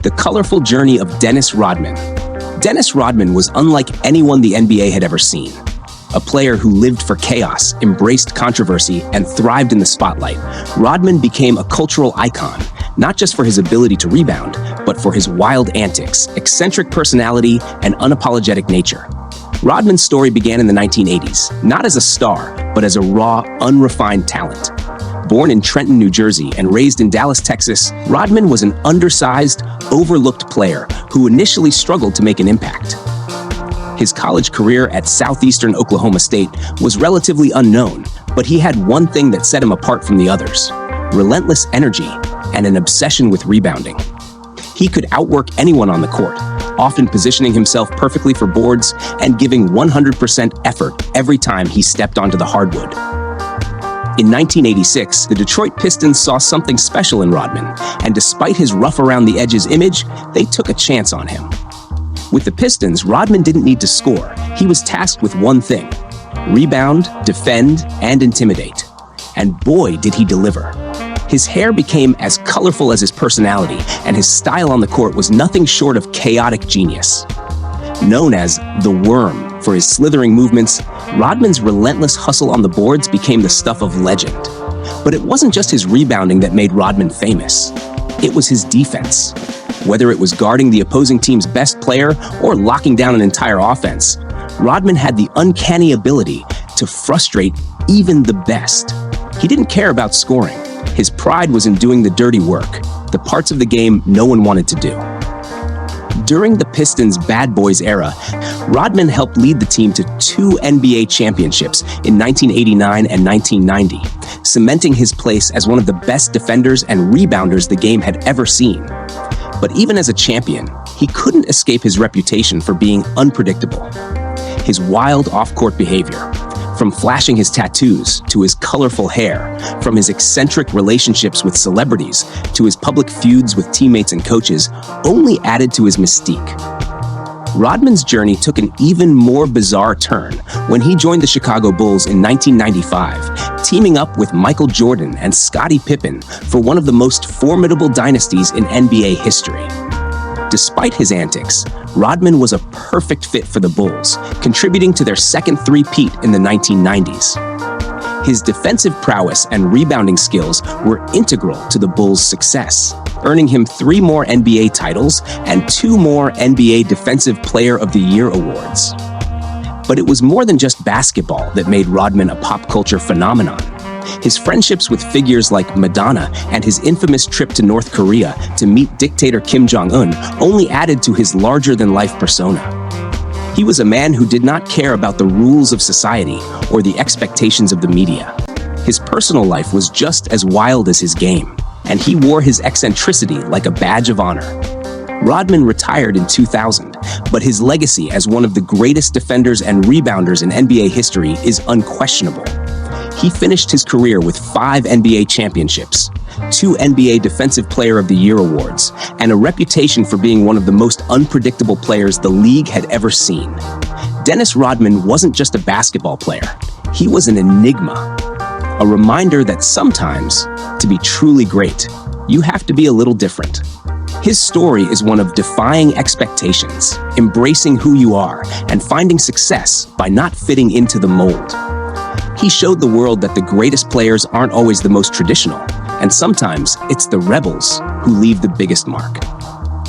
The colorful journey of Dennis Rodman. Dennis Rodman was unlike anyone the NBA had ever seen. A player who lived for chaos, embraced controversy, and thrived in the spotlight, Rodman became a cultural icon, not just for his ability to rebound, but for his wild antics, eccentric personality, and unapologetic nature. Rodman's story began in the 1980s, not as a star, but as a raw, unrefined talent. Born in Trenton, New Jersey, and raised in Dallas, Texas, Rodman was an undersized, overlooked player who initially struggled to make an impact. His college career at Southeastern Oklahoma State was relatively unknown, but he had one thing that set him apart from the others: relentless energy and an obsession with rebounding. He could outwork anyone on the court, often positioning himself perfectly for boards and giving 100% effort every time he stepped onto the hardwood. In 1986, the Detroit Pistons saw something special in Rodman, and despite his rough-around-the-edges image, they took a chance on him. With the Pistons, Rodman didn't need to score. He was tasked with one thing: rebound, defend, and intimidate. And boy, did he deliver. His hair became as colorful as his personality, and his style on the court was nothing short of chaotic genius. Known as the Worm for his slithering movements, Rodman's relentless hustle on the boards became the stuff of legend. But it wasn't just his rebounding that made Rodman famous. It was his defense. Whether it was guarding the opposing team's best player or locking down an entire offense, Rodman had the uncanny ability to frustrate even the best. He didn't care about scoring. His pride was in doing the dirty work, the parts of the game no one wanted to do. During the Pistons' Bad Boys era, Rodman helped lead the team to 2 NBA championships in 1989 and 1990, cementing his place as one of the best defenders and rebounders the game had ever seen. But even as a champion, he couldn't escape his reputation for being unpredictable. His wild off-court behavior, from flashing his tattoos to his colorful hair, from his eccentric relationships with celebrities to his public feuds with teammates and coaches, only added to his mystique. Rodman's journey took an even more bizarre turn when he joined the Chicago Bulls in 1995, teaming up with Michael Jordan and Scottie Pippen for one of the most formidable dynasties in NBA history. Despite his antics, Rodman was a perfect fit for the Bulls, contributing to their second three-peat in the 1990s. His defensive prowess and rebounding skills were integral to the Bulls' success, earning him 3 more NBA titles and 2 more NBA Defensive Player of the Year awards. But it was more than just basketball that made Rodman a pop culture phenomenon. His friendships with figures like Madonna and his infamous trip to North Korea to meet dictator Kim Jong-un only added to his larger-than-life persona. He was a man who did not care about the rules of society or the expectations of the media. His personal life was just as wild as his game, and he wore his eccentricity like a badge of honor. Rodman retired in 2000, but his legacy as one of the greatest defenders and rebounders in NBA history is unquestionable. He finished his career with 5 NBA championships, 2 NBA Defensive Player of the Year awards, and a reputation for being one of the most unpredictable players the league had ever seen. Dennis Rodman wasn't just a basketball player. He was an enigma, a reminder that sometimes, to be truly great, you have to be a little different. His story is one of defying expectations, embracing who you are, and finding success by not fitting into the mold. He showed the world that the greatest players aren't always the most traditional, and sometimes it's the rebels who leave the biggest mark.